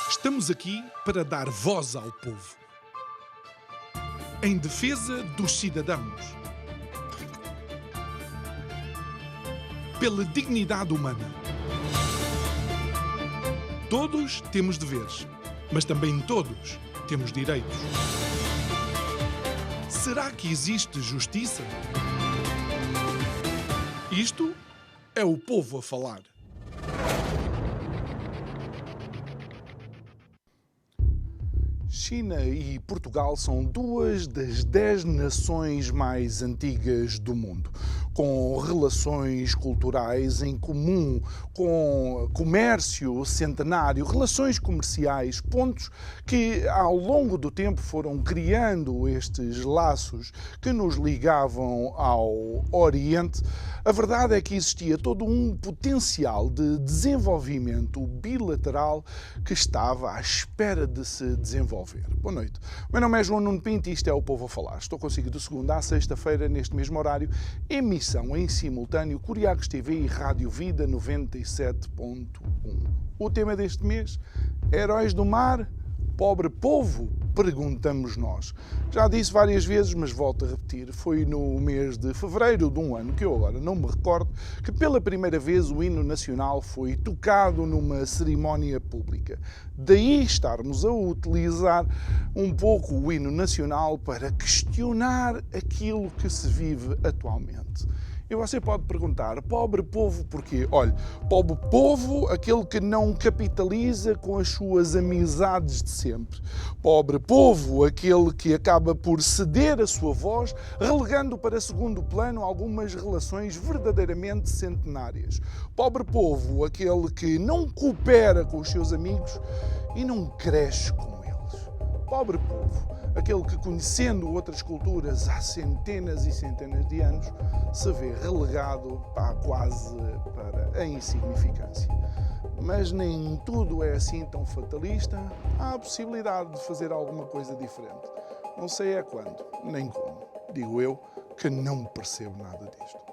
Estamos aqui para dar voz ao povo, em defesa dos cidadãos, pela dignidade humana. Todos temos deveres, mas também todos temos direitos. Será que existe justiça? Isto é o povo a falar. China e Portugal são duas das 10 nações mais antigas do mundo, com relações culturais em comum, com comércio centenário, relações comerciais, pontos que ao longo do tempo foram criando estes laços que nos ligavam ao Oriente. A verdade é que existia todo um potencial de desenvolvimento bilateral que estava à espera de se desenvolver. Boa noite. O meu nome é João Nuno Pinto e isto é o Povo a Falar. Estou consigo de segunda à sexta-feira, neste mesmo horário, emissão em simultâneo, Curiacos TV e Rádio Vida 97.1. O tema deste mês, Heróis do Mar, Pobre Povo? Perguntamos nós. Já disse várias vezes, mas volto a repetir, foi no mês de fevereiro de um ano, que eu agora não me recordo, que pela primeira vez o hino nacional foi tocado numa cerimónia pública. Daí estarmos a utilizar um pouco o hino nacional para questionar aquilo que se vive atualmente. E você pode perguntar, pobre povo porquê? Olha, pobre povo, aquele que não capitaliza com as suas amizades de sempre. Pobre povo, aquele que acaba por ceder a sua voz, relegando para segundo plano algumas relações verdadeiramente centenárias. Pobre povo, aquele que não coopera com os seus amigos e não cresce com eles. Pobre povo, aquele que, conhecendo outras culturas há centenas e centenas de anos, se vê relegado quase para a insignificância. Mas nem tudo é assim tão fatalista. Há a possibilidade de fazer alguma coisa diferente. Não sei é quando, nem como. Digo eu que não percebo nada disto.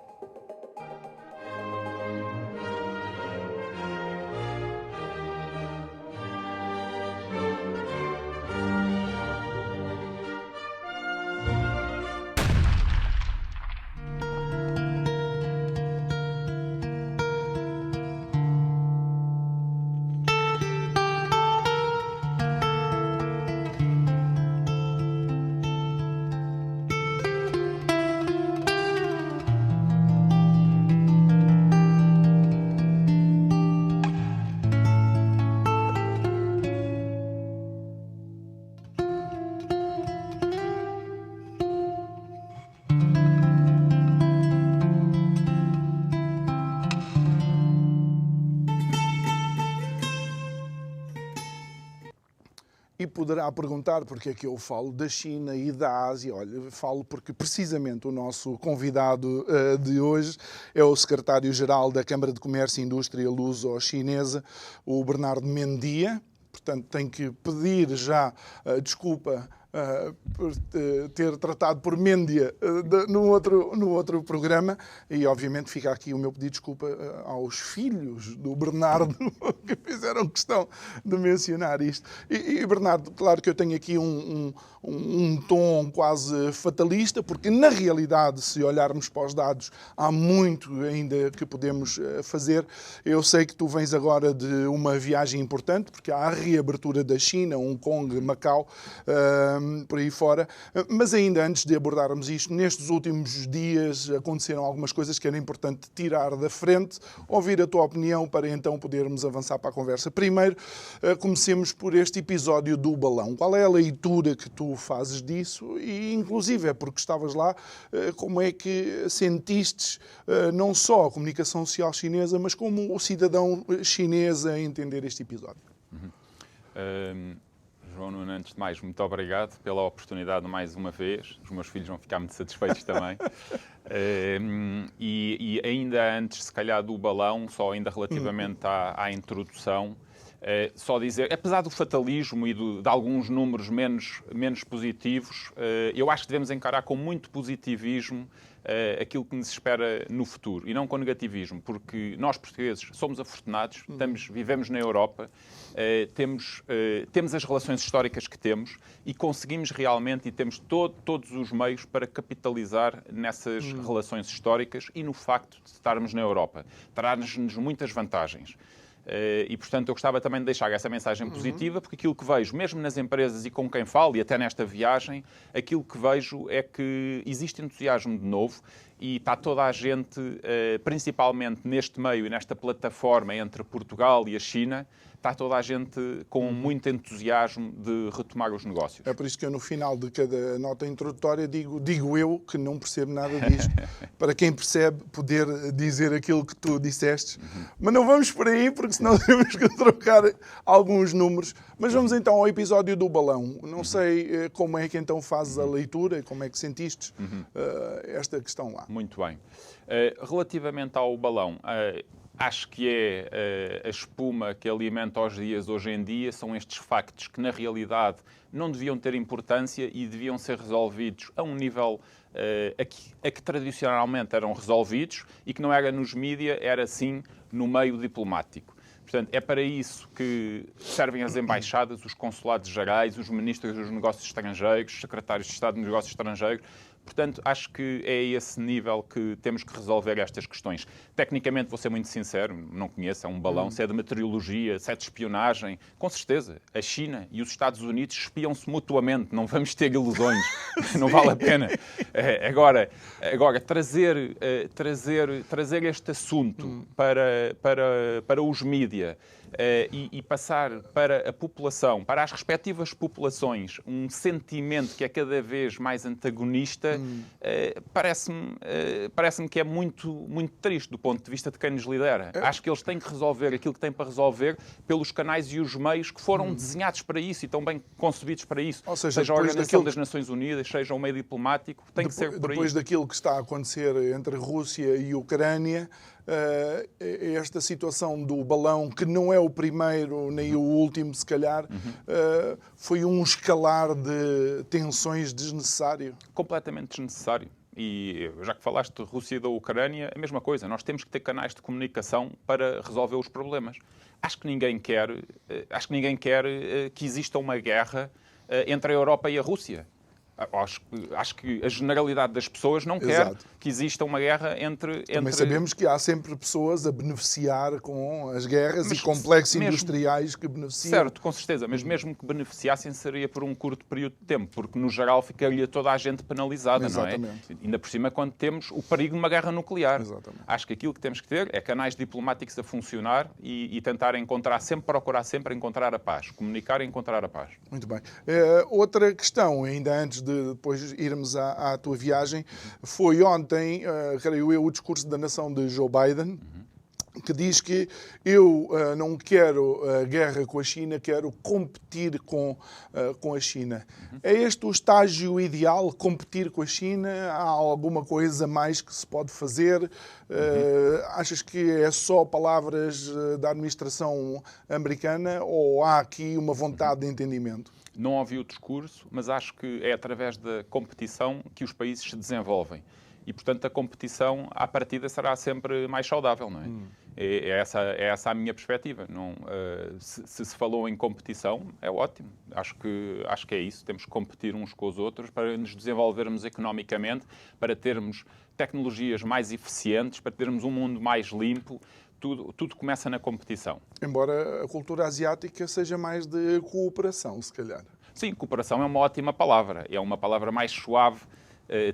E poderá perguntar porque é que eu falo da China e da Ásia. Olha, falo porque precisamente o nosso convidado de hoje é o secretário-geral da Câmara de Comércio e Indústria Luso-Chinesa, o Bernardo Mendia. Portanto, tenho que pedir já desculpa por ter tratado por Mendia no outro programa e obviamente fica aqui o meu pedido de desculpa aos filhos do Bernardo que fizeram questão de mencionar isto. E Bernardo, claro que eu tenho aqui um tom quase fatalista, porque na realidade, se olharmos para os dados, há muito ainda que podemos fazer. Eu sei que tu vens agora de uma viagem importante, porque há a reabertura da China, Hong Kong, Macau, por aí fora. Mas ainda antes de abordarmos isto, nestes últimos dias aconteceram algumas coisas que era importante tirar da frente, ouvir a tua opinião para então podermos avançar para a conversa. Primeiro, comecemos por este episódio do balão. Qual é a leitura que tu fazes disso? E, inclusive, é porque estavas lá, como é que sentistes não só a comunicação social chinesa, mas como o cidadão chinês a entender este episódio? João Nuno, antes de mais, muito obrigado pela oportunidade mais uma vez. Os meus filhos vão ficar muito satisfeitos também. E ainda antes, se calhar, do balão, só ainda relativamente à introdução, só dizer, apesar do fatalismo e de alguns números menos positivos, eu acho que devemos encarar com muito positivismo aquilo que nos espera no futuro, e não com negativismo, porque nós, portugueses, somos afortunados, vivemos na Europa, temos as relações históricas que temos e conseguimos realmente, e temos todos os meios para capitalizar nessas relações históricas e no facto de estarmos na Europa. Traz-nos muitas vantagens. E, portanto, eu gostava também de deixar essa mensagem positiva, porque aquilo que vejo, mesmo nas empresas e com quem falo, e até nesta viagem, aquilo que vejo é que existe entusiasmo de novo e está toda a gente, principalmente neste meio e nesta plataforma entre Portugal e a China, está toda a gente com muito entusiasmo de retomar os negócios. É por isso que eu, no final de cada nota introdutória, digo eu, que não percebo nada disto, para quem percebe poder dizer aquilo que tu disseste. Mas não vamos por aí, porque senão temos que trocar alguns números. Mas vamos então ao episódio do balão. Não sei como é que então fazes a leitura, como é que sentiste esta questão lá. Muito bem. Relativamente ao balão, acho que é a espuma que alimenta os dias hoje em dia, são estes factos que, na realidade, não deviam ter importância e deviam ser resolvidos a um nível a que tradicionalmente eram resolvidos e que não era nos mídia, era sim no meio diplomático. Portanto, é para isso que servem as embaixadas, os consulados gerais, os ministros dos negócios estrangeiros, os secretários de Estado dos negócios estrangeiros. Portanto, acho que é a esse nível que temos que resolver estas questões. Tecnicamente, vou ser muito sincero, não conheço, é um balão, se é de meteorologia, se é de espionagem, com certeza, a China e os Estados Unidos espiam-se mutuamente, não vamos ter ilusões, não vale a pena. Agora trazer este assunto para os mídia e passar para a população, para as respectivas populações, um sentimento que é cada vez mais antagonista, parece-me que é muito, muito triste do ponto de vista de quem nos lidera. Acho que eles têm que resolver aquilo que têm para resolver pelos canais e os meios que foram desenhados para isso e tão bem concebidos para isso. Ou seja a Organização das Nações Unidas, seja o meio diplomático, tem que ser por aí. Depois daquilo que está a acontecer entre Rússia e Ucrânia, esta situação do balão, que não é o primeiro nem o último, se calhar, foi um escalar de tensões desnecessário. Completamente desnecessário. E já que falaste de Rússia e da Ucrânia, a mesma coisa. Nós temos que ter canais de comunicação para resolver os problemas. Acho que ninguém quer que exista uma guerra entre a Europa e a Rússia. Acho que a generalidade das pessoas não quer que exista uma guerra entre... Também sabemos que há sempre pessoas a beneficiar com as guerras e complexos industriais que beneficiam. Certo, com certeza, mas mesmo que beneficiassem seria por um curto período de tempo, porque no geral ficaria toda a gente penalizada, não é? Ainda por cima quando temos o perigo de uma guerra nuclear. Exatamente. Acho que aquilo que temos que ter é canais diplomáticos a funcionar e tentar procurar sempre encontrar a paz, comunicar e encontrar a paz. Muito bem. Outra questão, ainda antes de depois irmos à tua viagem, foi ontem, creio eu, o discurso da nação de Joe Biden, que diz que eu não quero guerra com a China, quero competir com a China. É este o estágio ideal, competir com a China? Há alguma coisa mais que se pode fazer? Achas que é só palavras da administração americana ou há aqui uma vontade de entendimento? Não ouvi o discurso, mas acho que é através da competição que os países se desenvolvem. E, portanto, a competição, à partida, será sempre mais saudável, não é? É essa a minha perspectiva. Não, se falou em competição, é ótimo. Acho que é isso. Temos que competir uns com os outros para nos desenvolvermos economicamente, para termos tecnologias mais eficientes, para termos um mundo mais limpo. Tudo começa na competição. Embora a cultura asiática seja mais de cooperação, se calhar. Sim, cooperação é uma ótima palavra. É uma palavra mais suave,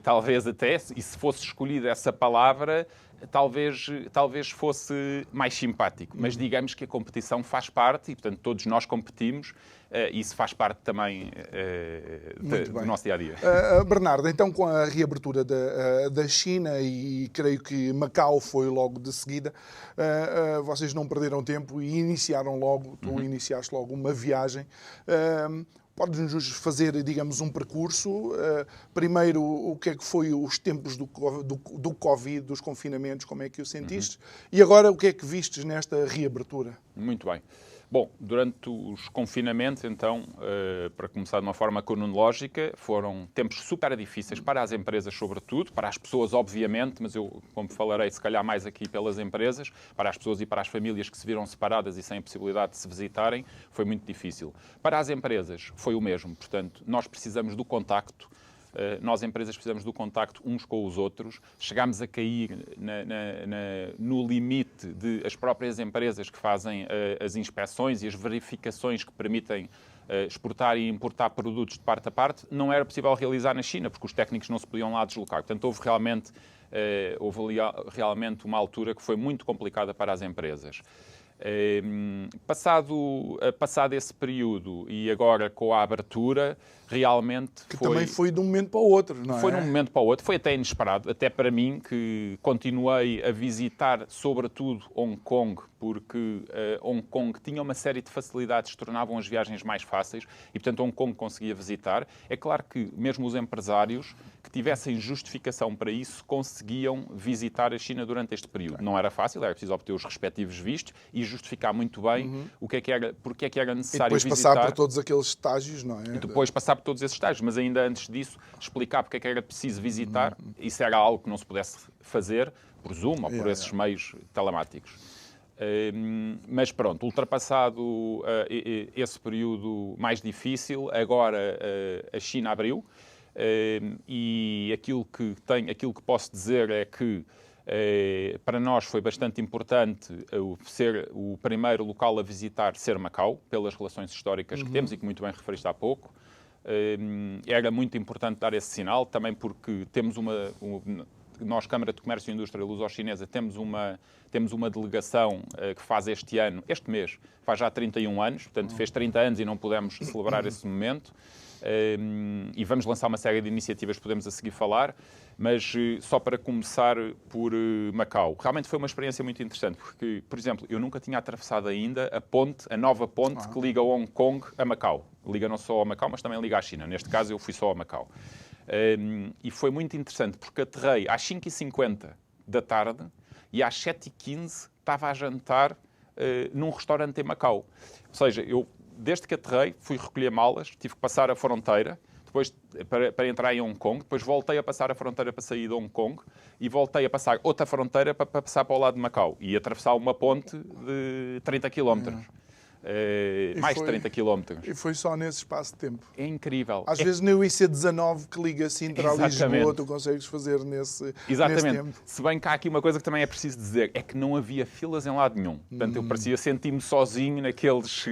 talvez até, e se fosse escolhida essa palavra, talvez fosse mais simpático. Mas digamos que a competição faz parte, e portanto todos nós competimos, e isso faz parte também do nosso dia-a-dia. Bernardo, então com a reabertura da China, e creio que Macau foi logo de seguida, vocês não perderam tempo e iniciaram logo, tu iniciaste logo uma viagem. Podes-nos fazer, digamos, um percurso? Primeiro, o que é que foi os tempos do Covid, dos confinamentos, como é que o sentiste? E agora, o que é que vistes nesta reabertura? Muito bem. Bom, durante os confinamentos, então, para começar de uma forma cronológica, foram tempos super difíceis para as empresas, sobretudo, para as pessoas, obviamente, mas eu, como falarei, se calhar mais aqui pelas empresas, para as pessoas e para as famílias que se viram separadas e sem a possibilidade de se visitarem, foi muito difícil. Para as empresas, foi o mesmo. Portanto, nós precisamos do contacto. Nós, empresas, precisamos do contacto uns com os outros. Chegámos a cair no limite de as próprias empresas que fazem as inspeções e as verificações que permitem exportar e importar produtos de parte a parte, não era possível realizar na China, porque os técnicos não se podiam lá deslocar. Portanto, houve ali realmente uma altura que foi muito complicada para as empresas. Passado esse período e agora com a abertura, realmente que também foi de um momento para o outro, não é? Foi de um momento para o outro, foi até inesperado, até para mim, que continuei a visitar, sobretudo, Hong Kong, porque Hong Kong tinha uma série de facilidades que tornavam as viagens mais fáceis e, portanto, Hong Kong conseguia visitar. É claro que mesmo os empresários que tivessem justificação para isso conseguiam visitar a China durante este período. Não era fácil, era preciso obter os respectivos vistos e justificar muito bem porque é que era necessário visitar. E depois passar por todos aqueles estágios, não é? E depois passar por todos esses estágios, mas ainda antes disso explicar porque é que era preciso visitar. Isso era algo que não se pudesse fazer por Zoom ou por esses meios telemáticos. Mas pronto, ultrapassado esse período mais difícil, agora a China abriu e aquilo que posso dizer é que para nós foi bastante importante ser o primeiro local a visitar ser Macau, pelas relações históricas que temos e que muito bem referiste há pouco. Era muito importante dar esse sinal, também porque temos nós, Câmara de Comércio e Indústria Luso-Chinesa, temos uma delegação que faz este mês, faz já 31 anos, portanto fez 30 anos e não pudemos celebrar esse momento. E vamos lançar uma série de iniciativas que podemos a seguir falar, mas só para começar por Macau. Realmente foi uma experiência muito interessante, porque, por exemplo, eu nunca tinha atravessado ainda a nova ponte que liga Hong Kong a Macau. Liga não só a Macau, mas também liga à China. Neste caso, eu fui só a Macau. E foi muito interessante, porque aterrei às 5h50 da tarde e às 7h15 estava a jantar num restaurante em Macau. Ou seja, eu, desde que aterrei, fui recolher malas, tive que passar a fronteira, depois para entrar em Hong Kong, depois voltei a passar a fronteira para sair de Hong Kong e voltei a passar outra fronteira para passar para o lado de Macau e atravessar uma ponte de 30 km. Mais de 30 km. E foi só nesse espaço de tempo. É incrível. Às vezes no IC19 que liga Sintra a Lisboa, tu consegues fazer nesse tempo. Se bem que há aqui uma coisa que também é preciso dizer, é que não havia filas em lado nenhum. Portanto, eu sentir-me sozinho naqueles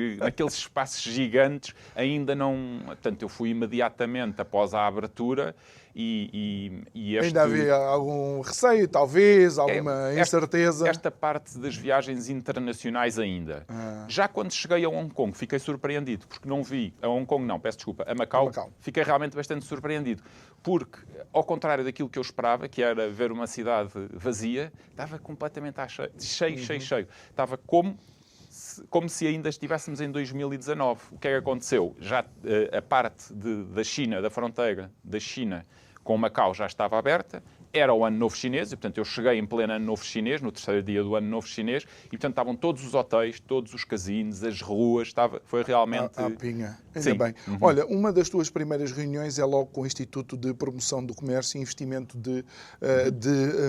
espaços gigantes, ainda não... Portanto, eu fui imediatamente após a abertura e Ainda havia algum receio, talvez, alguma incerteza? Esta parte das viagens internacionais ainda. Já quando cheguei a Hong Kong, fiquei surpreendido, porque não vi... A Hong Kong não, peço desculpa, a Macau. Fiquei realmente bastante surpreendido. Porque, ao contrário daquilo que eu esperava, que era ver uma cidade vazia, estava completamente cheio. Estava como se ainda estivéssemos em 2019. O que é que aconteceu? Já a parte da China, da fronteira da China com Macau já estava aberta, era o Ano Novo Chinês, e, portanto, eu cheguei em pleno Ano Novo Chinês, no terceiro dia do Ano Novo Chinês, e, portanto, estavam todos os hotéis, todos os casinos, as ruas, foi realmente... pinha, ainda bem. Olha, uma das tuas primeiras reuniões é logo com o Instituto de Promoção do Comércio e Investimento de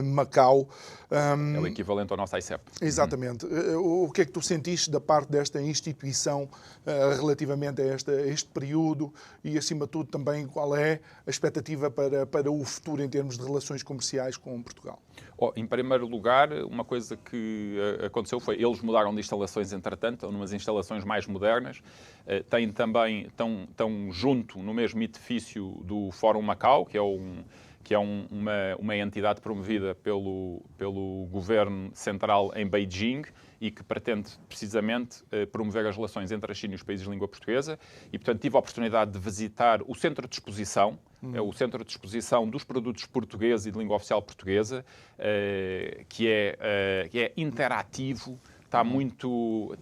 Macau. É o equivalente ao nosso ICEP. Exatamente. O que é que tu sentiste da parte desta instituição relativamente a este período e, acima de tudo, também qual é a expectativa para o futuro em termos de relações comerciais com Portugal? Em primeiro lugar, uma coisa que aconteceu foi eles mudaram de instalações, entretanto, estão numas instalações mais modernas. Estão junto no mesmo edifício do Fórum Macau, que é uma entidade promovida pelo governo central em Beijing e que pretende precisamente promover as relações entre a China e os países de língua portuguesa. E, portanto, tive a oportunidade de visitar o centro de exposição, é o centro de exposição dos produtos portugueses e de língua oficial portuguesa, que é interativo, está muito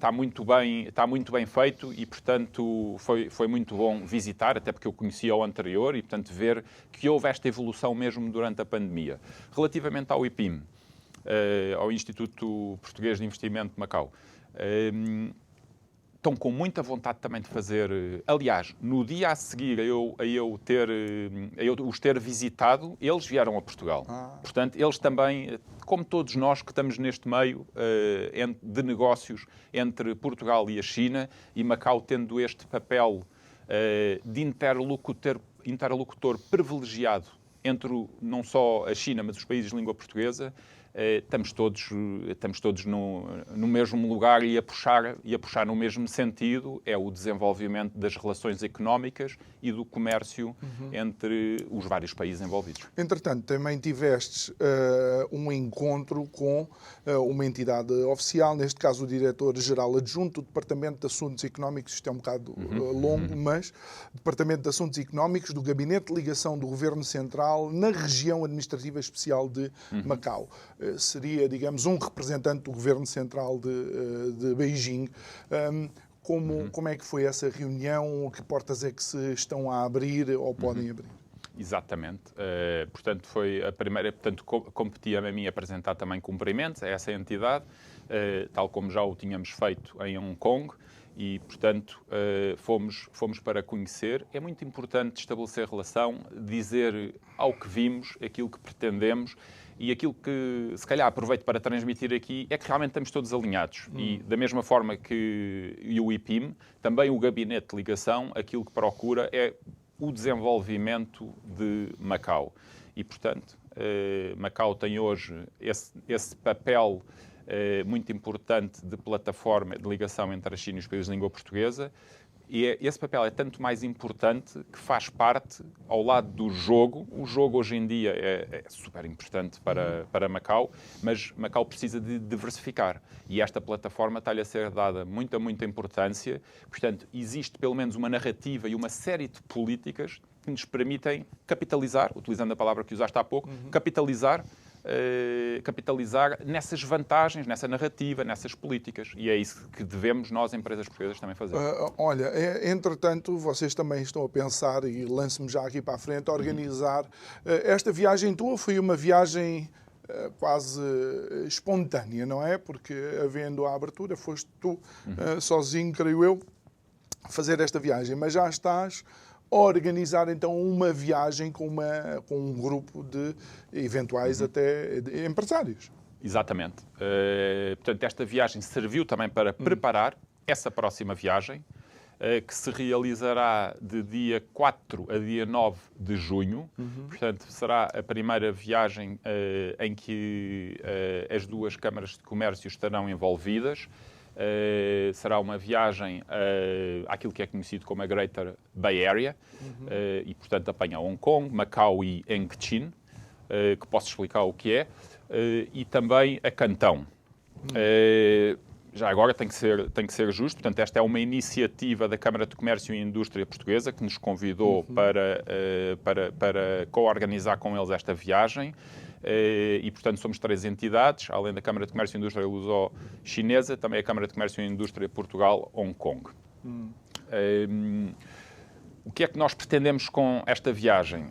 bem feito e, portanto, foi muito bom visitar, até porque eu conhecia o anterior e, portanto, ver que houve esta evolução mesmo durante a pandemia. Relativamente ao IPIM, ao Instituto Português de Investimento de Macau, estão com muita vontade também de fazer. Aliás, no dia a seguir a eu os ter visitado, eles vieram a Portugal. Portanto, eles também, como todos nós que estamos neste meio de negócios entre Portugal e a China, e Macau tendo este papel de interlocutor privilegiado entre não só a China, mas os países de língua portuguesa, estamos todos no mesmo lugar e a puxar no mesmo sentido, é o desenvolvimento das relações económicas e do comércio entre os vários países envolvidos. Entretanto, também tivestes um encontro com uma entidade oficial, neste caso o Diretor-Geral Adjunto do Departamento de Assuntos Económicos, isto é um bocado longo, mas Departamento de Assuntos Económicos do Gabinete de Ligação do Governo Central na região administrativa especial de Macau. Seria, digamos, um representante do Governo Central de Beijing. Como é que foi essa reunião? Que portas é que se estão a abrir ou podem abrir? Exatamente. Portanto, foi a primeira. Portanto, competia-me a mim apresentar também cumprimentos a essa entidade, tal como já o tínhamos feito em Hong Kong. E, portanto, fomos para conhecer. É muito importante estabelecer relação, dizer ao que vimos, aquilo que pretendemos. E aquilo que, se calhar, aproveito para transmitir aqui é que realmente estamos todos alinhados. E, da mesma forma que o IPIM, também o Gabinete de Ligação, aquilo que procura é o desenvolvimento de Macau. E, portanto, Macau tem hoje esse papel muito importante de plataforma de ligação entre a China e os países de língua portuguesa. E esse papel é tanto mais importante que faz parte, ao lado do jogo. O jogo, hoje em dia, é super importante para Macau, mas Macau precisa de diversificar. E esta plataforma está-lhe a ser dada muita importância. Portanto, existe pelo menos uma narrativa e uma série de políticas que nos permitem capitalizar, utilizando a palavra que usaste há pouco, capitalizar nessas vantagens, nessa narrativa, nessas políticas. E é isso que devemos nós, empresas portuguesas, também fazer. Olha, entretanto, vocês também estão a pensar, e lance-me já aqui para a frente, a organizar. Esta viagem tua foi uma viagem quase espontânea, não é? Porque, havendo a abertura, foste tu, sozinho, creio eu, fazer esta viagem. Mas já estás a organizar então uma viagem com um grupo de eventuais até empresários. Exatamente. Portanto, esta viagem serviu também para preparar essa próxima viagem, que se realizará de dia 4 a dia 9 de junho. Portanto, será a primeira viagem em que as duas câmaras de comércio estarão envolvidas. Será uma viagem àquilo que é conhecido como a Greater Bay Area, e, portanto, apanha Hong Kong, Macau e Engqin, que posso explicar o que é, e também a Cantão. Já agora tem que ser justo, portanto, esta é uma iniciativa da Câmara de Comércio e Indústria Portuguesa que nos convidou para co-organizar com eles esta viagem. E, portanto, somos 3 entidades, além da Câmara de Comércio e Indústria Luso-Chinesa, também a Câmara de Comércio e Indústria Portugal-Hong Kong. O que é que nós pretendemos com esta viagem?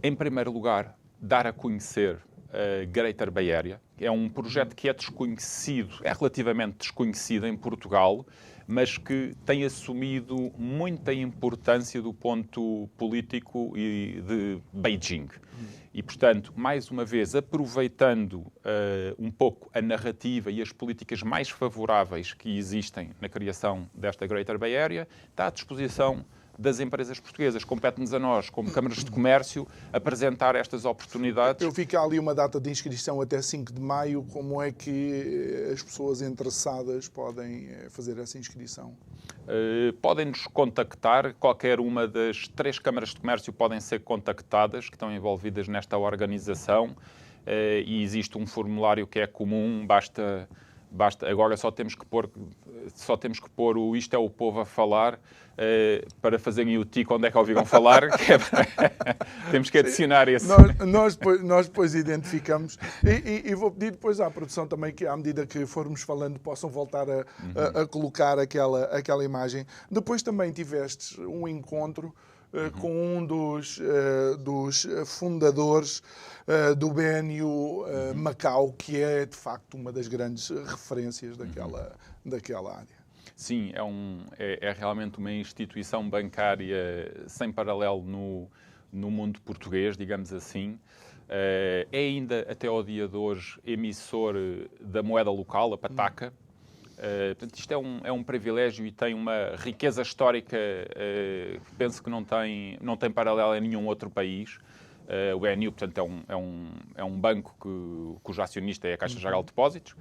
Em primeiro lugar, dar a conhecer a Greater Bay Area. É um projeto que é desconhecido, é relativamente desconhecido em Portugal, mas que tem assumido muita importância do ponto político e de Beijing. E, portanto, mais uma vez, aproveitando um pouco a narrativa e as políticas mais favoráveis que existem na criação desta Greater Bay Area, está à disposição das empresas portuguesas. Compete-nos a nós, como câmaras de comércio, apresentar estas oportunidades. Eu vi que há ali uma data de inscrição até 5 de maio. Como é que as pessoas interessadas podem fazer essa inscrição? Podem-nos contactar. Qualquer uma das 3 câmaras de comércio podem ser contactadas, que estão envolvidas nesta organização. E existe um formulário que é comum, basta agora só temos que pôr o isto é o povo a falar, para fazerem o tico onde é que ouviram falar. Temos que adicionar esse. Nós depois identificamos e vou pedir depois à produção também que, à medida que formos falando, possam voltar a colocar aquela imagem. Depois também tiveste um encontro com um dos fundadores do BNU Macau, que é, de facto, uma das grandes referências daquela área. Sim, é realmente uma instituição bancária sem paralelo no mundo português, digamos assim. É ainda, até ao dia de hoje, emissor da moeda local, a pataca. Portanto, isto é um privilégio e tem uma riqueza histórica que penso que não tem paralelo em nenhum outro país. O BNU, portanto, é um banco cujo acionista é a Caixa Geral de Depósitos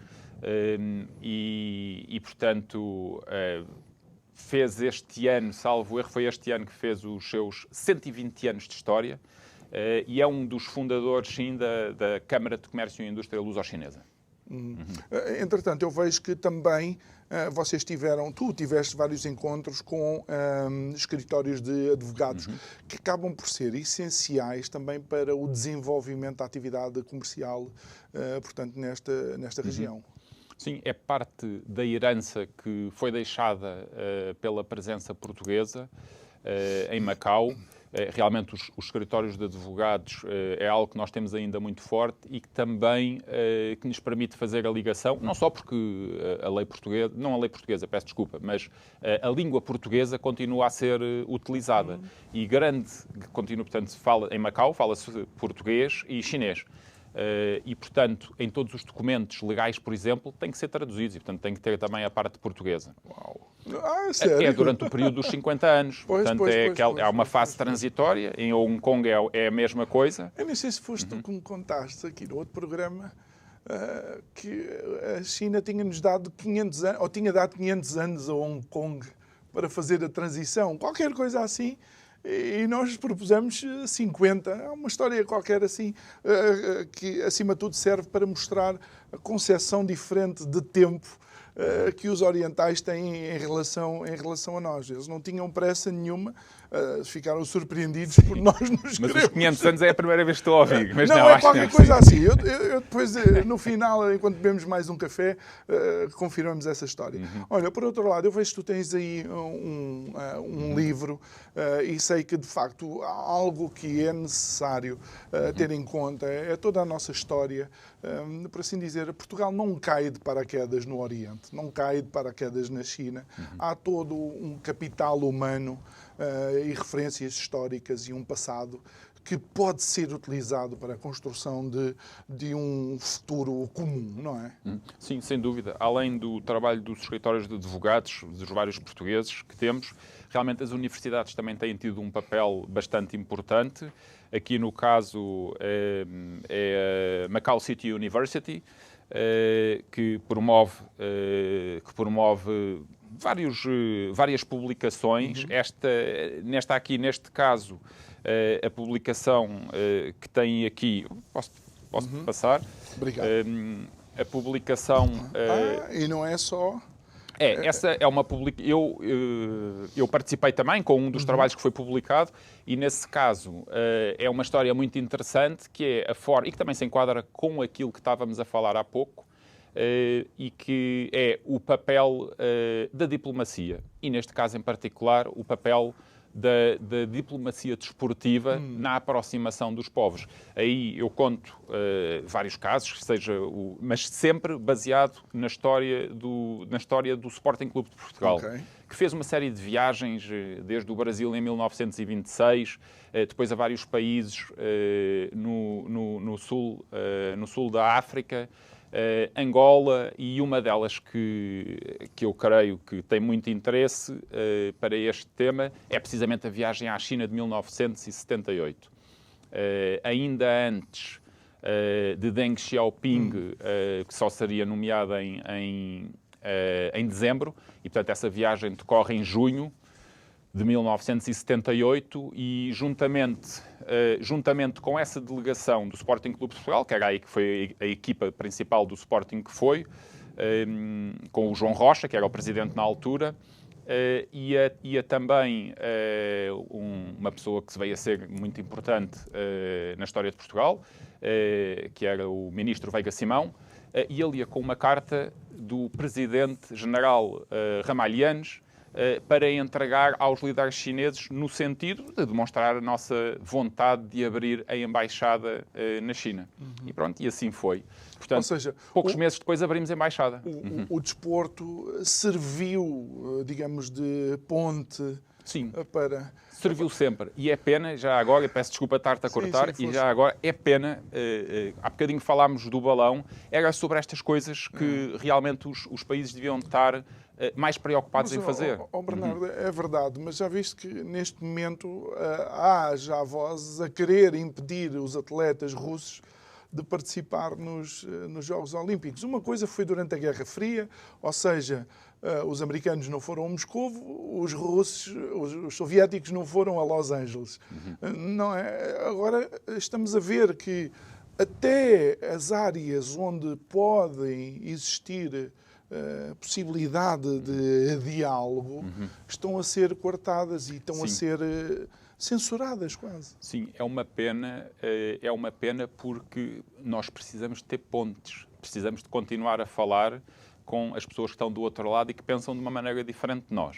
portanto, fez este ano, salvo erro, foi este ano que fez os seus 120 anos de história e é um dos fundadores, sim, da Câmara de Comércio e Indústria Luso-Chinesa. Entretanto, eu vejo que também tu tiveste vários encontros com escritórios de advogados que acabam por ser essenciais também para o desenvolvimento da atividade comercial, portanto, nesta região. Sim, é parte da herança que foi deixada pela presença portuguesa em Macau. Realmente os escritórios de advogados é algo que nós temos ainda muito forte e que também que nos permite fazer a ligação, não só porque a lei portuguesa, não a lei portuguesa, peço desculpa, mas a língua portuguesa continua a ser utilizada. E portanto, em Macau fala-se português e chinês. E, portanto, em todos os documentos legais, por exemplo, tem que ser traduzidos e, portanto, tem que ter também a parte portuguesa. Uau! Sério? É durante o período dos 50 anos. Portanto, há uma fase transitória. Em Hong Kong é a mesma coisa. Eu nem sei se foste tu que me contaste aqui no outro programa que a China tinha-nos dado 500 anos, ou tinha dado 500 anos a Hong Kong para fazer a transição, qualquer coisa assim. E nós propusemos 50. Há uma história qualquer assim, que acima de tudo serve para mostrar a concepção diferente de tempo que os orientais têm em relação a nós. Eles não tinham pressa nenhuma, ficaram surpreendidos por nós nos Mas queremos. os 500 anos é a primeira vez que estou a ouvir. Mas não, é qualquer coisa assim. Eu depois, no final, enquanto bebemos mais um café, confirmamos essa história. Olha, por outro lado, eu vejo que tu tens aí um livro e sei que, de facto, há algo que é necessário ter em conta. É toda a nossa história. Por assim dizer, Portugal não cai de paraquedas no Oriente, não cai de paraquedas na China. Há todo um capital humano e referências históricas e um passado que pode ser utilizado para a construção de um futuro comum, não é? Sim, sem dúvida. Além do trabalho dos escritórios de advogados, dos vários portugueses que temos, realmente as universidades também têm tido um papel bastante importante. Aqui, no caso, é a Macau City University, que promove várias publicações. Neste caso, a publicação que tem aqui... Posso passar? Obrigado. A publicação... e não é só... Essa é uma publicação. Eu participei também com um dos trabalhos que foi publicado e, nesse caso, é uma história muito interessante que é a forma, e que também se enquadra com aquilo que estávamos a falar há pouco, e que é o papel da diplomacia. E, neste caso em particular, o papel da diplomacia desportiva na aproximação dos povos. Aí eu conto vários casos, mas sempre baseado na história do Sporting Clube de Portugal, que fez uma série de viagens, desde o Brasil em 1926, depois a vários países no sul da África, Angola, e uma delas que eu creio que tem muito interesse para este tema é precisamente a viagem à China de 1978. Ainda antes de Deng Xiaoping, que só seria nomeada em dezembro, e portanto essa viagem decorre em junho de 1978 e juntamente com essa delegação do Sporting Clube de Portugal, que era aí que foi a equipa principal do Sporting que foi, com o João Rocha, que era o presidente na altura, ia também uma pessoa que veio a ser muito importante na história de Portugal, que era o ministro Veiga Simão, e ele ia com uma carta do presidente-general Ramalhianes, para entregar aos líderes chineses no sentido de demonstrar a nossa vontade de abrir a embaixada na China. E pronto, e assim foi. Portanto, ou seja, poucos meses depois abrimos a embaixada. O desporto serviu, digamos, de ponte. Sim. Para... Serviu sempre. E é pena, já agora, peço desculpa estar-te a cortar, e já agora é pena, há bocadinho falámos do balão, era sobre estas coisas que realmente os países deviam estar mais preocupados em fazer. Bernardo, é verdade, mas já viste que neste momento há já vozes a querer impedir os atletas russos de participar nos Jogos Olímpicos. Uma coisa foi durante a Guerra Fria, ou seja, os americanos não foram a Moscovo, os russos, os soviéticos não foram a Los Angeles. Não é? Agora estamos a ver que até as áreas onde podem existir possibilidade de diálogo estão a ser cortadas e estão a ser censuradas quase. Sim, é uma pena porque nós precisamos de ter pontes, precisamos de continuar a falar com as pessoas que estão do outro lado e que pensam de uma maneira diferente de nós.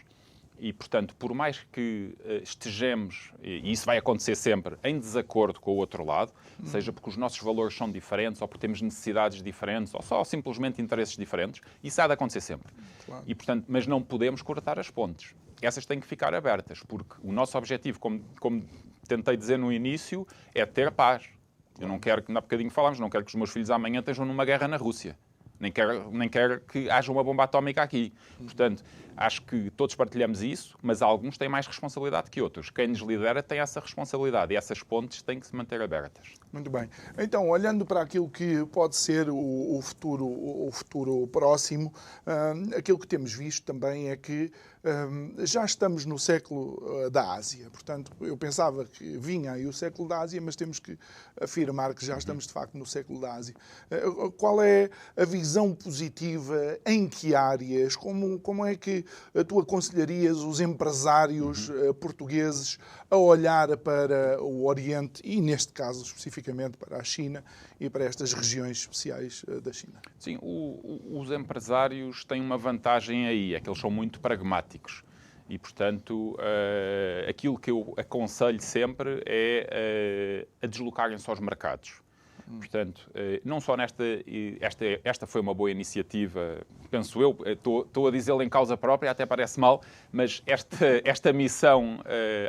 E, portanto, por mais que estejamos, e isso vai acontecer sempre, em desacordo com o outro lado, seja porque os nossos valores são diferentes, ou porque temos necessidades diferentes, ou só simplesmente interesses diferentes, isso há de acontecer sempre. Claro. E, portanto, mas não podemos cortar as pontes. Essas têm que ficar abertas, porque o nosso objetivo, como tentei dizer no início, é ter paz. Eu não quero que, há bocadinho falámos, não quero que os meus filhos amanhã estejam numa guerra na Rússia. Nem quero que haja uma bomba atómica aqui. Portanto, acho que todos partilhamos isso, mas alguns têm mais responsabilidade que outros. Quem nos lidera tem essa responsabilidade e essas pontes têm que se manter abertas. Muito bem. Então, olhando para aquilo que pode ser o futuro próximo, aquilo que temos visto também é que já estamos no século da Ásia. Portanto, eu pensava que vinha aí o século da Ásia, mas temos que afirmar que já estamos, de facto, no século da Ásia. Qual é a visão positiva? Em que áreas? Como é que tu aconselharias os empresários portugueses a olhar para o Oriente e, neste caso, especificamente para a China e para estas regiões especiais da China? Sim, os empresários têm uma vantagem aí, é que eles são muito pragmáticos. E, portanto, aquilo que eu aconselho sempre é a deslocarem-se aos mercados. Portanto, não só esta foi uma boa iniciativa, penso eu, estou a dizê-lo em causa própria, até parece mal, mas esta missão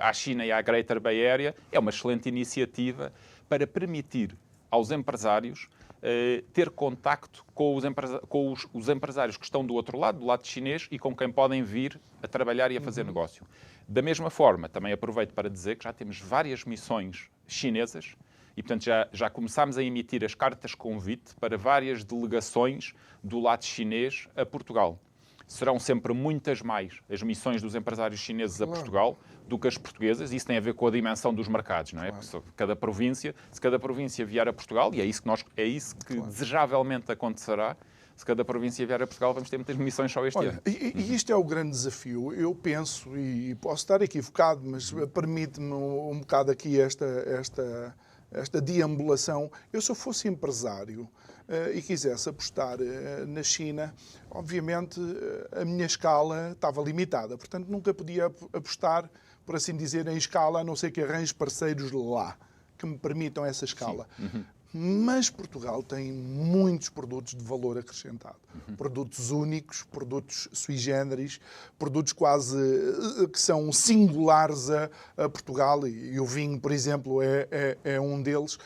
à China e à Greater Bay Area é uma excelente iniciativa para permitir aos empresários ter contacto com os empresários que estão do outro lado, do lado chinês, e com quem podem vir a trabalhar e a fazer negócio. Da mesma forma, também aproveito para dizer que já temos várias missões chinesas e, portanto, já começámos a emitir as cartas convite para várias delegações do lado chinês a Portugal. Serão sempre muitas mais as missões dos empresários chineses a Portugal do que as portuguesas. Isso tem a ver com a dimensão dos mercados, não é? Porque se cada província vier a Portugal, e é isso que desejavelmente acontecerá, se cada província vier a Portugal, vamos ter muitas missões só este ano. E isto é o grande desafio. Eu penso, e posso estar equivocado, mas permite-me um bocado aqui esta deambulação. Eu, se eu fosse empresário e quisesse apostar na China, obviamente a minha escala estava limitada. Portanto, nunca podia apostar, por assim dizer, em escala, a não ser que arranje parceiros lá que me permitam essa escala. Mas Portugal tem muitos produtos de valor acrescentado. Produtos únicos, produtos sui generis, produtos quase que são singulares a Portugal, e o vinho, por exemplo, é um deles.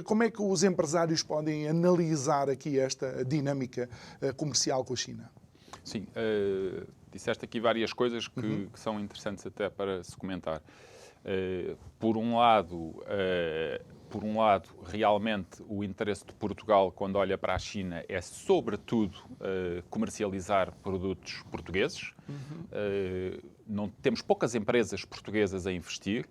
Como é que os empresários podem analisar aqui esta dinâmica comercial com a China? Sim, disseste aqui várias coisas que são interessantes até para se comentar. Por um lado, realmente o interesse de Portugal, quando olha para a China, é sobretudo comercializar produtos portugueses. Temos poucas empresas portuguesas a investir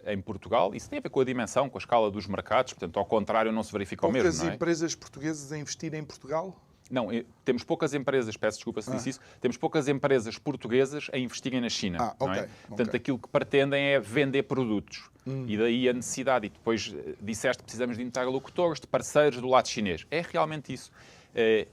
em Portugal. Isso tem a ver com a dimensão, com a escala dos mercados. Portanto, ao contrário, não se verifica o mesmo, não é? Poucas empresas portuguesas a investir em Portugal? Não, temos poucas empresas, peço desculpa se disse isso, temos poucas empresas portuguesas a investirem na China. Não é? Portanto, aquilo que pretendem é vender produtos. E daí a necessidade. E depois disseste que precisamos de interlocutores, de parceiros do lado chinês. É realmente isso.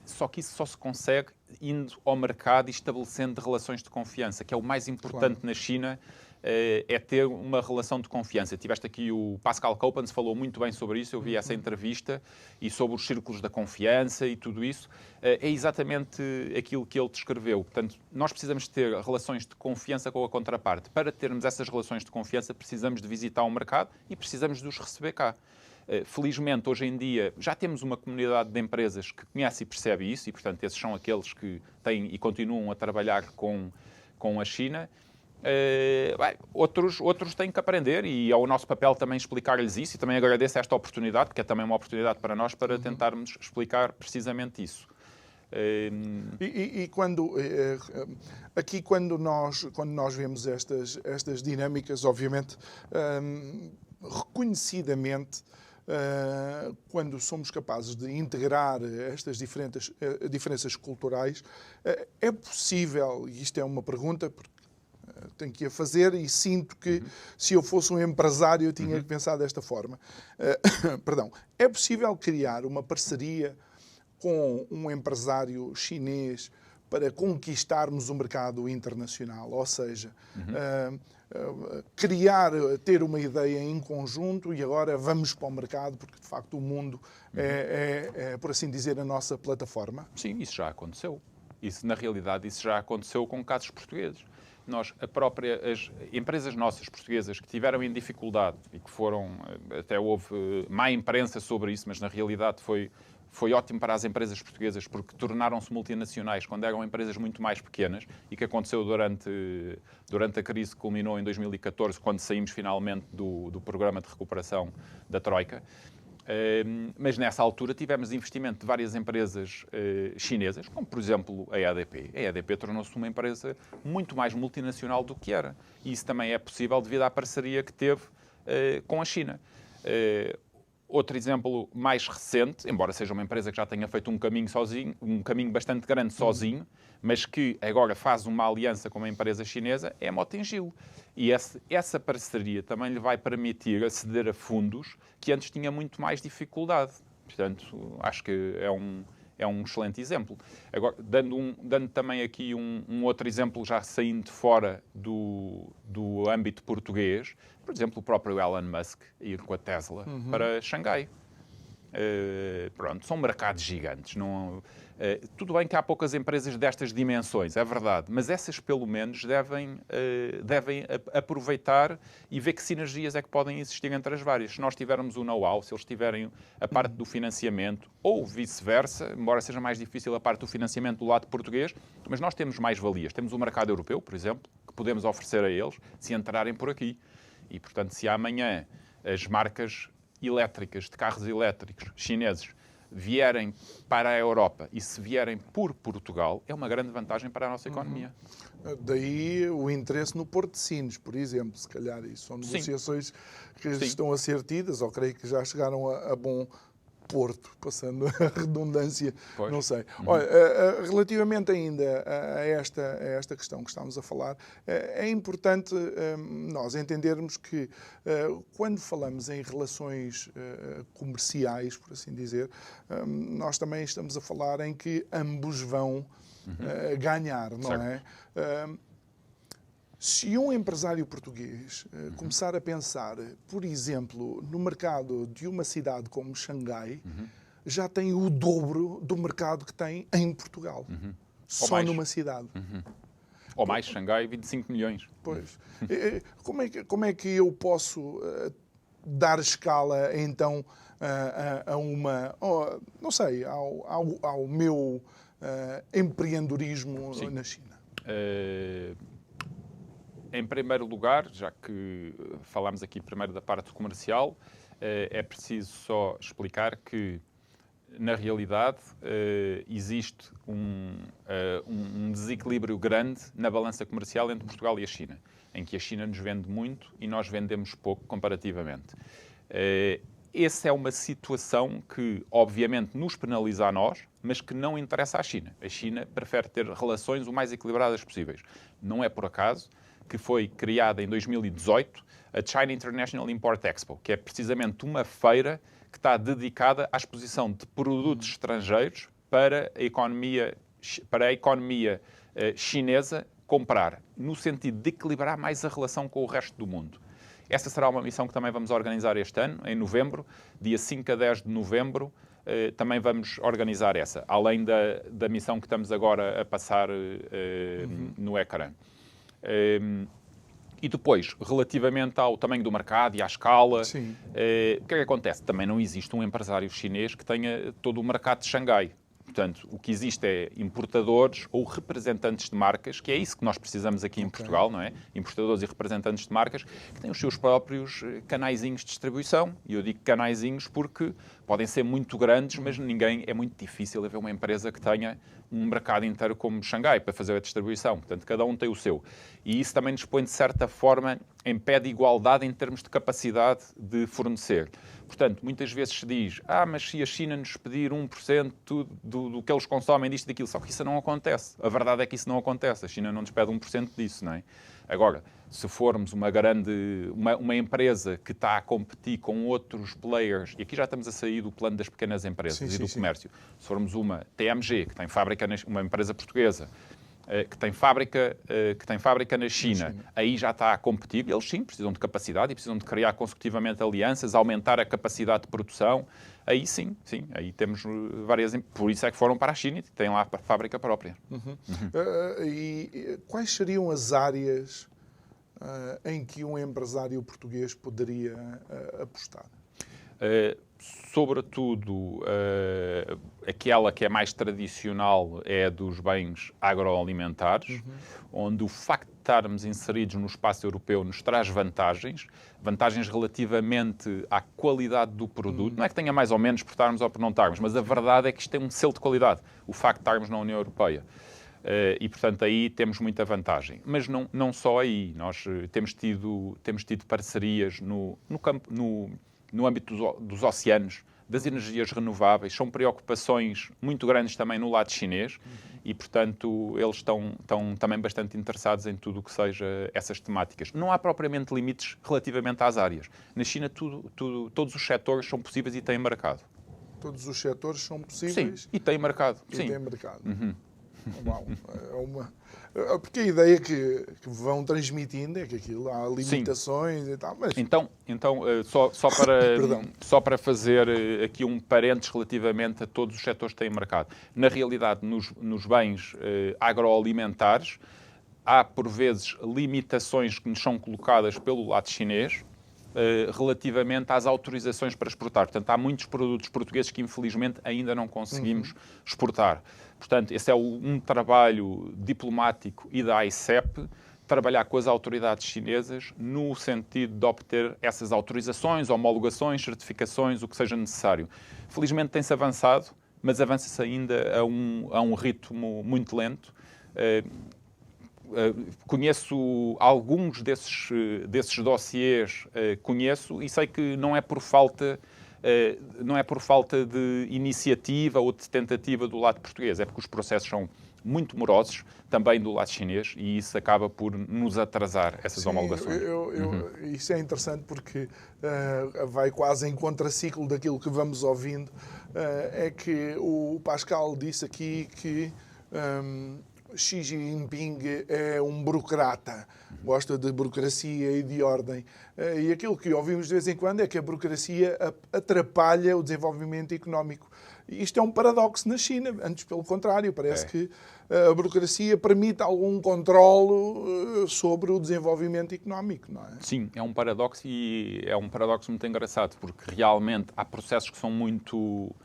Só que isso só se consegue indo ao mercado e estabelecendo relações de confiança, que é o mais importante na China, é ter uma relação de confiança. Tiveste aqui o Pascal Coppens, falou muito bem sobre isso, eu vi essa entrevista, e sobre os círculos da confiança e tudo isso. É exatamente aquilo que ele descreveu. Portanto, nós precisamos ter relações de confiança com a contraparte. Para termos essas relações de confiança, precisamos de visitar o mercado e precisamos de os receber cá. Felizmente, hoje em dia, já temos uma comunidade de empresas que conhece e percebe isso, e, portanto, esses são aqueles que têm e continuam a trabalhar com a China. Outros têm que aprender, e é o nosso papel também explicar-lhes isso, e também agradeço esta oportunidade, porque é também uma oportunidade para nós para tentarmos explicar precisamente isso. Quando nós vemos estas dinâmicas, obviamente, reconhecidamente, quando somos capazes de integrar estas diferenças culturais, é possível, e isto é uma pergunta, porque tenho que a fazer e sinto que se eu fosse um empresário eu tinha que pensar desta forma. Perdão. É possível criar uma parceria com um empresário chinês para conquistarmos o mercado internacional? Ou seja, ter uma ideia em conjunto e agora vamos para o mercado, porque de facto o mundo é, por assim dizer, a nossa plataforma? Sim, isso já aconteceu. Na realidade, isso já aconteceu com casos portugueses. As empresas nossas portuguesas que tiveram em dificuldade e que até houve má imprensa sobre isso, mas na realidade foi ótimo para as empresas portuguesas porque tornaram-se multinacionais quando eram empresas muito mais pequenas, e que aconteceu durante a crise que culminou em 2014, quando saímos finalmente do programa de recuperação da Troika. Mas nessa altura tivemos investimento de várias empresas chinesas, como por exemplo a EDP. A EDP tornou-se uma empresa muito mais multinacional do que era. E isso também é possível devido à parceria que teve com a China. Outro exemplo mais recente, embora seja uma empresa que já tenha feito um caminho sozinho, um caminho bastante grande sozinho, mas que agora faz uma aliança com uma empresa chinesa, é a Mota-Engil. E essa parceria também lhe vai permitir aceder a fundos que antes tinha muito mais dificuldade. Portanto, acho que é um excelente exemplo. Agora, dando também aqui um outro exemplo, já saindo de fora do âmbito português, por exemplo, o próprio Elon Musk ir com a Tesla para Xangai. São mercados gigantes. Tudo bem que há poucas empresas destas dimensões, é verdade, mas essas pelo menos devem aproveitar e ver que sinergias é que podem existir entre as várias. Se nós tivermos o know-how, se eles tiverem a parte do financiamento, ou vice-versa, embora seja mais difícil a parte do financiamento do lado português, mas nós temos mais valias. Temos o mercado europeu, por exemplo, que podemos oferecer a eles se entrarem por aqui. E, portanto, se amanhã as marcas elétricas, de carros elétricos chineses, vierem para a Europa e se vierem por Portugal, é uma grande vantagem para a nossa economia. Daí o interesse no Porto de Sines, por exemplo, se calhar. Isso são negociações que estão a ser tidas, ou creio que já chegaram a bom porto, passando a redundância, pois. Não sei. Olha, relativamente ainda a esta questão que estamos a falar, é importante nós entendermos que quando falamos em relações comerciais, por assim dizer, nós também estamos a falar em que ambos vão ganhar, não é? Se um empresário português começar a pensar, por exemplo, no mercado de uma cidade como Xangai, já tem o dobro do mercado que tem em Portugal. Só numa cidade. Ou mais, Xangai, 25 milhões. Pois. Como é que eu posso dar escala, então, a uma... não sei, ao meu empreendedorismo na China? Em primeiro lugar, já que falámos aqui primeiro da parte comercial, é preciso só explicar que, na realidade, existe um desequilíbrio grande na balança comercial entre Portugal e a China, em que a China nos vende muito e nós vendemos pouco comparativamente. Essa é uma situação que, obviamente, nos penaliza a nós, mas que não interessa à China. A China prefere ter relações o mais equilibradas possíveis. Não é por acaso que foi criada em 2018 a China International Import Expo, que é precisamente uma feira que está dedicada à exposição de produtos estrangeiros para a economia chinesa comprar, no sentido de equilibrar mais a relação com o resto do mundo. Essa será uma missão que também vamos organizar este ano, em novembro, dia 5 a 10 de novembro, também vamos organizar essa, além da missão que estamos agora a passar no ecrã. E depois, relativamente ao tamanho do mercado e à escala, o que é que acontece? Também não existe um empresário chinês que tenha todo o mercado de Xangai. Portanto, o que existe é importadores ou representantes de marcas, que é isso que nós precisamos aqui em Portugal, não é? Importadores e representantes de marcas que têm os seus próprios canaizinhos de distribuição. E eu digo canaizinhos porque podem ser muito grandes, mas é muito difícil haver uma empresa que tenha um mercado inteiro como Xangai para fazer a distribuição. Portanto, cada um tem o seu. E isso também nos põe, de certa forma, em pé de igualdade em termos de capacidade de fornecer. Portanto, muitas vezes se diz, mas se a China nos pedir 1% do que eles consomem disto e daquilo, só que isso não acontece. A verdade é que isso não acontece. A China não nos pede 1% disso, não é? Agora, se formos uma empresa que está a competir com outros players, e aqui já estamos a sair do plano das pequenas empresas e do comércio, se formos uma TMG, que tem fábrica, uma empresa portuguesa, que tem fábrica na China, aí já está a competir. Eles sim precisam de capacidade e precisam de criar consecutivamente alianças, aumentar a capacidade de produção. Aí sim, aí temos várias... Por isso é que foram para a China e têm lá a fábrica própria. E quais seriam as áreas em que um empresário português poderia apostar? Sobretudo, aquela que é mais tradicional é a dos bens agroalimentares, onde o facto de estarmos inseridos no espaço europeu nos traz vantagens relativamente à qualidade do produto. Não é que tenha mais ou menos por estarmos ou por não estarmos, mas a verdade é que isto tem um selo de qualidade, o facto de estarmos na União Europeia. E, portanto, aí temos muita vantagem. Mas não só aí. Nós temos tido parcerias no âmbito dos oceanos, das energias renováveis. São preocupações muito grandes também no lado chinês e, portanto, eles estão também bastante interessados em tudo o que seja essas temáticas. Não há propriamente limites relativamente às áreas. Na China, todos os setores são possíveis e têm mercado. Todos os setores são possíveis? Sim, e têm mercado. E têm mercado. Uau, porque a ideia que vão transmitindo é que aquilo há limitações e tal, mas... Então só para fazer aqui um parênteses relativamente a todos os setores que têm mercado. Na realidade, nos bens agroalimentares, há por vezes limitações que nos são colocadas pelo lado chinês, relativamente às autorizações para exportar. Portanto, há muitos produtos portugueses que, infelizmente, ainda não conseguimos exportar. Portanto, esse é um trabalho diplomático e da AICEP, trabalhar com as autoridades chinesas no sentido de obter essas autorizações, homologações, certificações, o que seja necessário. Felizmente tem-se avançado, mas avança-se ainda a um ritmo muito lento. Conheço alguns desses dossiês, conheço, e sei que não é por falta de iniciativa ou de tentativa do lado português, é porque os processos são muito morosos, também do lado chinês, e isso acaba por nos atrasar, essas homologações. Isso é interessante porque vai quase em contraciclo daquilo que vamos ouvindo. É que o Pascal disse aqui que Xi Jinping é um burocrata, gosta de burocracia e de ordem. E aquilo que ouvimos de vez em quando é que a burocracia atrapalha o desenvolvimento económico. E isto é um paradoxo na China, antes pelo contrário, parece que a burocracia permite algum controlo sobre o desenvolvimento económico, não é? Sim, é um paradoxo e é um paradoxo muito engraçado, porque realmente há processos que são muito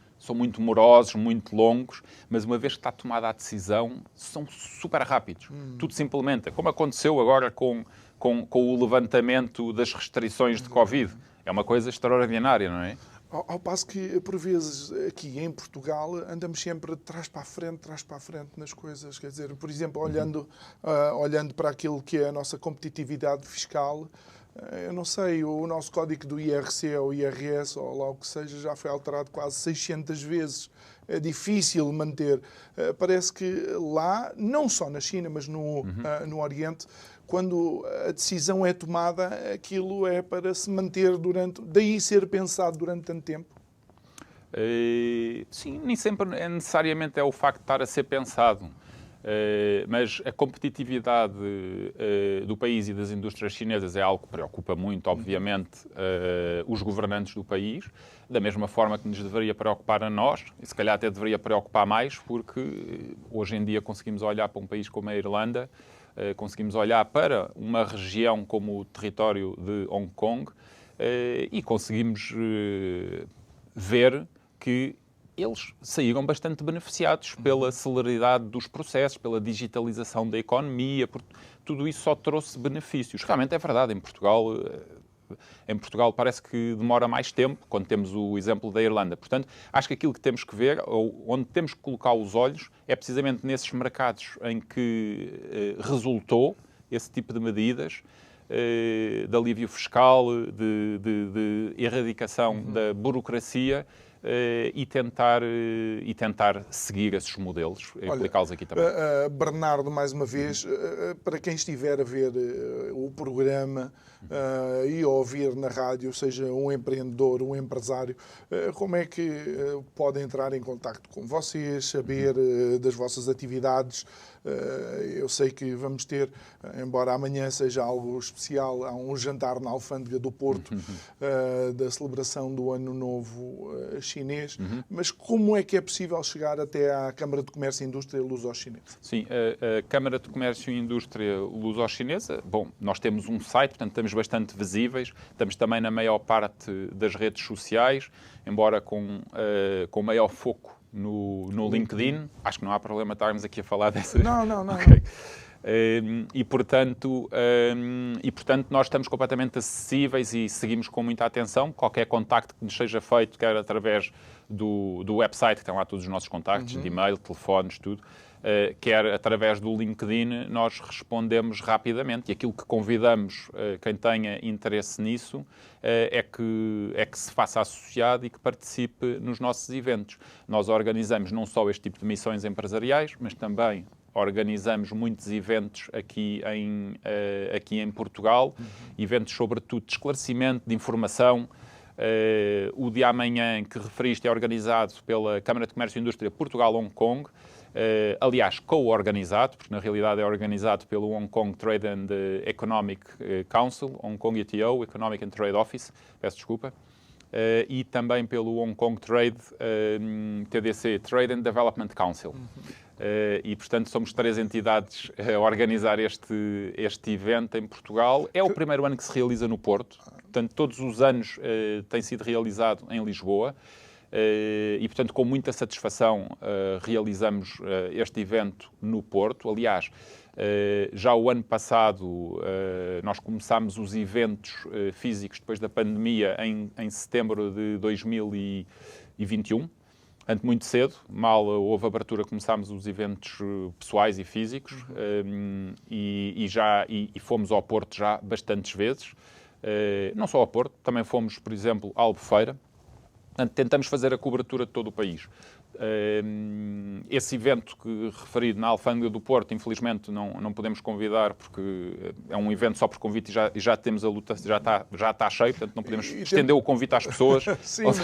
morosos, muito longos, mas uma vez que está tomada a decisão, são super rápidos. Tudo se implementa, como aconteceu agora com o levantamento das restrições de Covid. É uma coisa extraordinária, não é? Ao passo que, por vezes, aqui em Portugal, andamos sempre de trás para a frente nas coisas. Quer dizer, por exemplo, olhando para aquilo que é a nossa competitividade fiscal, eu não sei, o nosso código do IRC ou IRS, ou lá o que seja, já foi alterado quase 600 vezes. É difícil manter. Parece que lá, não só na China, mas no Oriente, quando a decisão é tomada, aquilo é para se manter daí ser pensado durante tanto tempo. Sim, nem sempre necessariamente é o facto de estar a ser pensado. Mas a competitividade do país e das indústrias chinesas é algo que preocupa muito, obviamente, os governantes do país, da mesma forma que nos deveria preocupar a nós, e se calhar até deveria preocupar mais, porque hoje em dia conseguimos olhar para um país como a Irlanda, conseguimos olhar para uma região como o território de Hong Kong e conseguimos ver que eles saíram bastante beneficiados pela celeridade dos processos, pela digitalização da economia, tudo isso só trouxe benefícios. Realmente é verdade, em Portugal parece que demora mais tempo, quando temos o exemplo da Irlanda. Portanto, acho que aquilo que temos que ver, ou onde temos que colocar os olhos, é precisamente nesses mercados em que resultou esse tipo de medidas, de alívio fiscal, de erradicação da burocracia, e tentar seguir esses modelos e aplicá-los aqui também. Bernardo, mais uma vez, para quem estiver a ver o programa e a ouvir na rádio, seja um empreendedor, um empresário, como é que pode entrar em contacto com vocês, saber das vossas atividades? Eu sei que vamos ter, embora amanhã seja algo especial, há um jantar na Alfândega do Porto da celebração do Ano Novo chinês, mas como é que é possível chegar até à Câmara de Comércio e Indústria Luso-Chinesa? Sim, a Câmara de Comércio e Indústria Luso-Chinesa, bom, nós temos um site, portanto estamos bastante visíveis, estamos também na maior parte das redes sociais, embora com maior foco no LinkedIn. Acho que não há problema estarmos aqui a falar dessa... Não. Okay. E, portanto, nós estamos completamente acessíveis e seguimos com muita atenção. Qualquer contacto que nos seja feito, quer através do website, que estão lá todos os nossos contactos, de e-mail, telefones, tudo, quer através do LinkedIn, nós respondemos rapidamente. E aquilo que convidamos quem tenha interesse nisso é que se faça associado e que participe nos nossos eventos. Nós organizamos não só este tipo de missões empresariais, mas também organizamos muitos eventos aqui em Portugal, eventos sobretudo de esclarecimento, de informação. O de amanhã que referiste é organizado pela Câmara de Comércio e Indústria Portugal-Hong Kong, aliás, co-organizado, porque na realidade é organizado pelo Hong Kong Trade and Economic Council, Hong Kong ETO, Economic and Trade Office, peço desculpa, e também pelo Hong Kong Trade, TDC, Trade and Development Council. E, portanto, somos 3 entidades a organizar este evento em Portugal. É o primeiro ano que se realiza no Porto. Portanto, todos os anos tem sido realizado em Lisboa. E, portanto, com muita satisfação realizamos este evento no Porto. Aliás, já o ano passado nós começámos os eventos físicos depois da pandemia em setembro de 2021. Portanto, muito cedo, mal houve abertura, começámos os eventos pessoais e físicos e fomos ao Porto já bastantes vezes. Não só ao Porto, também fomos, por exemplo, à Albufeira. Portanto, tentamos fazer a cobertura de todo o país. Esse evento que referido na Alfândega do Porto, infelizmente não podemos convidar porque é um evento só por convite e já temos a luta, já está cheio, portanto não podemos estender o convite às pessoas. Sim, mas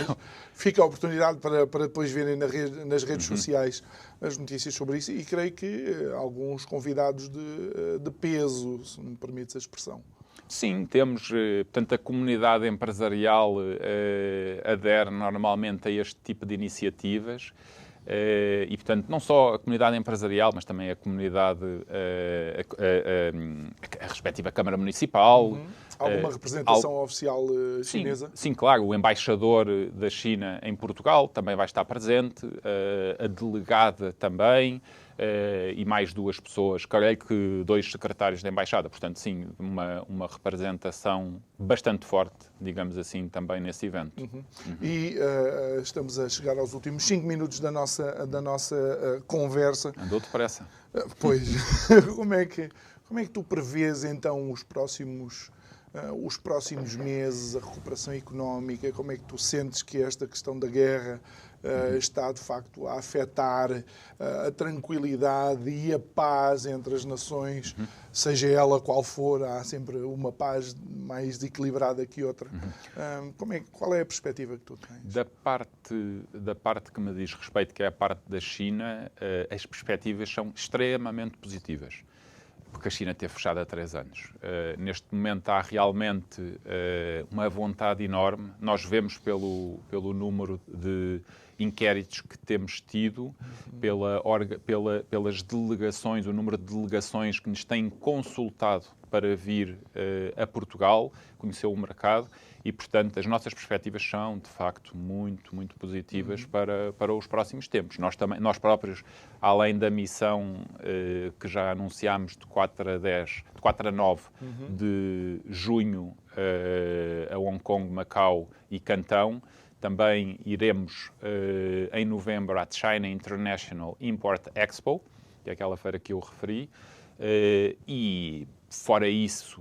fica a oportunidade para depois verem nas redes sociais as notícias sobre isso e creio que alguns convidados de peso, se me permites a expressão. Sim, temos, portanto, a comunidade empresarial adere normalmente a este tipo de iniciativas e, portanto, não só a comunidade empresarial, mas também a comunidade, a respectiva Câmara Municipal. Alguma representação oficial chinesa? Sim, claro. O embaixador da China em Portugal também vai estar presente, a delegada também. E mais 2 pessoas, creio que 2 secretários da Embaixada. Portanto, sim, uma representação bastante forte, digamos assim, também nesse evento. E estamos a chegar aos últimos 5 minutos da nossa conversa. Andou depressa. Pois, como é que tu prevês, então, os próximos meses, a recuperação económica? Como é que tu sentes que esta questão da guerra está de facto a afetar a tranquilidade e a paz entre as nações, seja ela qual for, há sempre uma paz mais desequilibrada que outra. Qual é a perspectiva que tu tens? Da parte que me diz respeito, que é a parte da China, as perspectivas são extremamente positivas, porque a China esteve fechada há 3 anos. Neste momento há realmente uma vontade enorme. Nós vemos pelo número de inquéritos que temos tido, pelas delegações, o número de delegações que nos têm consultado para vir a Portugal, conhecer o mercado, e, portanto, as nossas perspectivas são, de facto, muito, muito positivas para os próximos tempos. Nós próprios, além da missão que já anunciámos de 4 a 9 de junho a Hong Kong, Macau e Cantão, também iremos em novembro à China International Import Expo, que é aquela feira que eu referi, e fora isso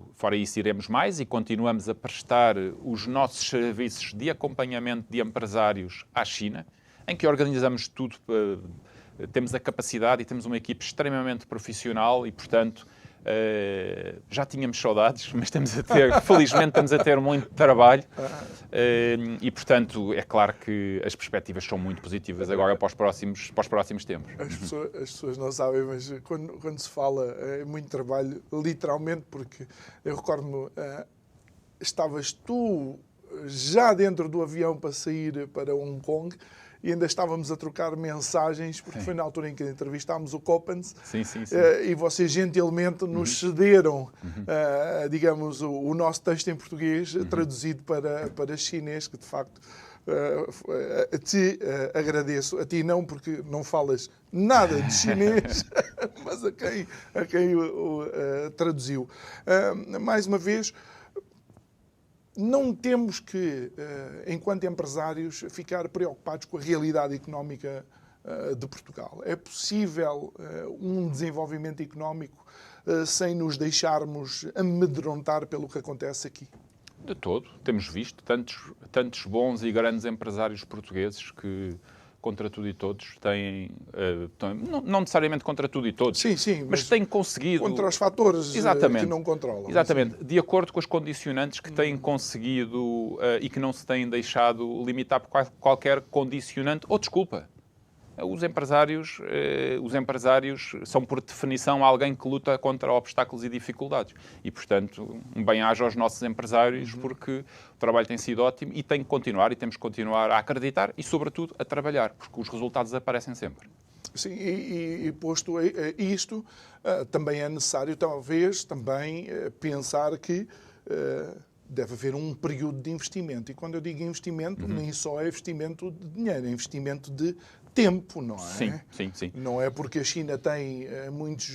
iremos mais e continuamos a prestar os nossos serviços de acompanhamento de empresários à China, em que organizamos tudo, temos a capacidade e temos uma equipe extremamente profissional e, portanto, já tínhamos saudades, mas felizmente estamos a ter muito trabalho e, portanto, é claro que as perspectivas são muito positivas agora para os próximos tempos. As pessoas não sabem, mas quando se fala é muito trabalho, literalmente, porque eu recordo-me, estavas tu já dentro do avião para sair para Hong Kong, e ainda estávamos a trocar mensagens, porque foi na altura em que entrevistámos o Coppens, e vocês gentilmente nos cederam, digamos, o nosso texto em português, traduzido para chinês, que de facto a ti agradeço. A ti não, porque não falas nada de chinês, mas a quem o traduziu. Mais uma vez, não temos que, enquanto empresários, ficar preocupados com a realidade económica de Portugal. É possível um desenvolvimento económico sem nos deixarmos amedrontar pelo que acontece aqui? De todo. Temos visto tantos bons e grandes empresários portugueses que, contra tudo e todos, têm... não necessariamente contra tudo e todos, mas têm conseguido... Contra os fatores que não controlam. Exatamente. De acordo com os condicionantes que têm conseguido e que não se têm deixado limitar por qualquer condicionante ou desculpa. Os empresários são, por definição, alguém que luta contra obstáculos e dificuldades. E, portanto, um bem-aja aos nossos empresários, porque o trabalho tem sido ótimo e tem que continuar, e temos que continuar a acreditar e, sobretudo, a trabalhar, porque os resultados aparecem sempre. Sim, e posto isto, também é necessário, talvez, também pensar que deve haver um período de investimento. E quando eu digo investimento, nem só é investimento de dinheiro, é investimento de tempo, não é? Sim. Não é porque a China tem muitos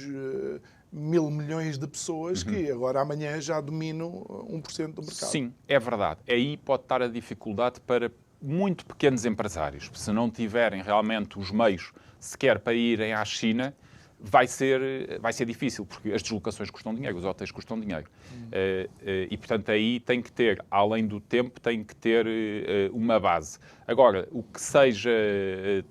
1.000 milhões de pessoas que agora amanhã já dominam 1% do mercado. Sim, é verdade. Aí pode estar a dificuldade para muito pequenos empresários. Se não tiverem realmente os meios sequer para irem à China, vai ser difícil, porque as deslocações custam dinheiro, os hotéis custam dinheiro. E, portanto, aí tem que ter, além do tempo, tem que ter uma base. Agora, o que seja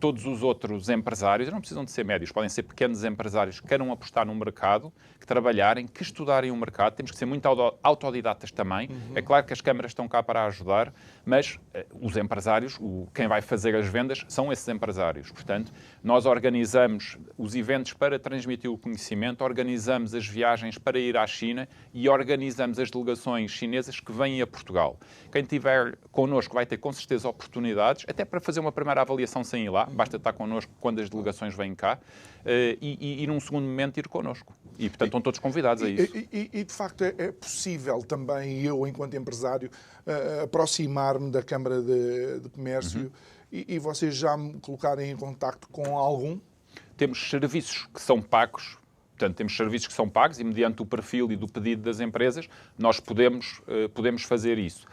todos os outros empresários, não precisam de ser médios, podem ser pequenos empresários que queiram apostar no mercado, que trabalharem, que estudarem o mercado. Temos que ser muito autodidatas também. É claro que as câmaras estão cá para ajudar, mas os empresários, quem vai fazer as vendas, são esses empresários. Portanto, nós organizamos os eventos para transmitir o conhecimento, organizamos as viagens para ir à China e organizamos as delegações chinesas que vêm a Portugal. Quem estiver connosco vai ter com certeza oportunidades, até para fazer uma primeira avaliação sem ir lá, basta estar connosco quando as delegações vêm cá, e num segundo momento ir connosco. E, portanto, estão todos convidados a isso. E de facto, é possível também eu, enquanto empresário, aproximar-me da Câmara de Comércio e vocês já me colocarem em contacto com algum? Temos serviços que são pagos. Portanto, temos serviços que são pagos e, mediante o perfil e do pedido das empresas, nós podemos fazer isso.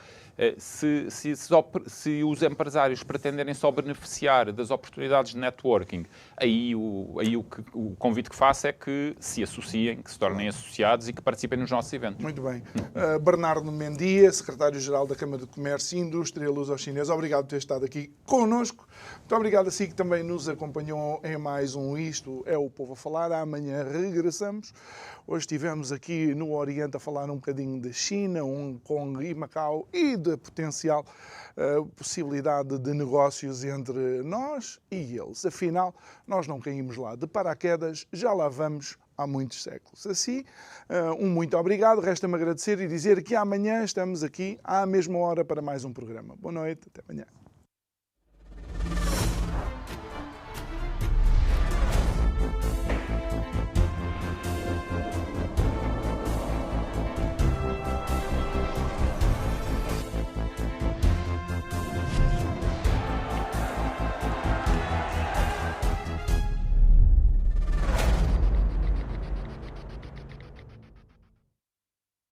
Se os empresários pretenderem só beneficiar das oportunidades de networking, aí o convite que faço é que se associem, que se tornem associados e que participem nos nossos eventos. Muito bem. Bernardo Mendia, secretário-geral da Câmara de Comércio e Indústria Luso-Chinesa, obrigado por ter estado aqui connosco. Muito obrigado a si que também nos acompanhou em mais um Isto é o Povo a Falar. Amanhã regressamos. Hoje estivemos aqui no Oriente a falar um bocadinho da China, Hong Kong e Macau e da potencial possibilidade de negócios entre nós e eles. Afinal, nós não caímos lá de paraquedas, já lá vamos há muitos séculos. Assim, um muito obrigado. Resta-me agradecer e dizer que amanhã estamos aqui à mesma hora para mais um programa. Boa noite, até amanhã.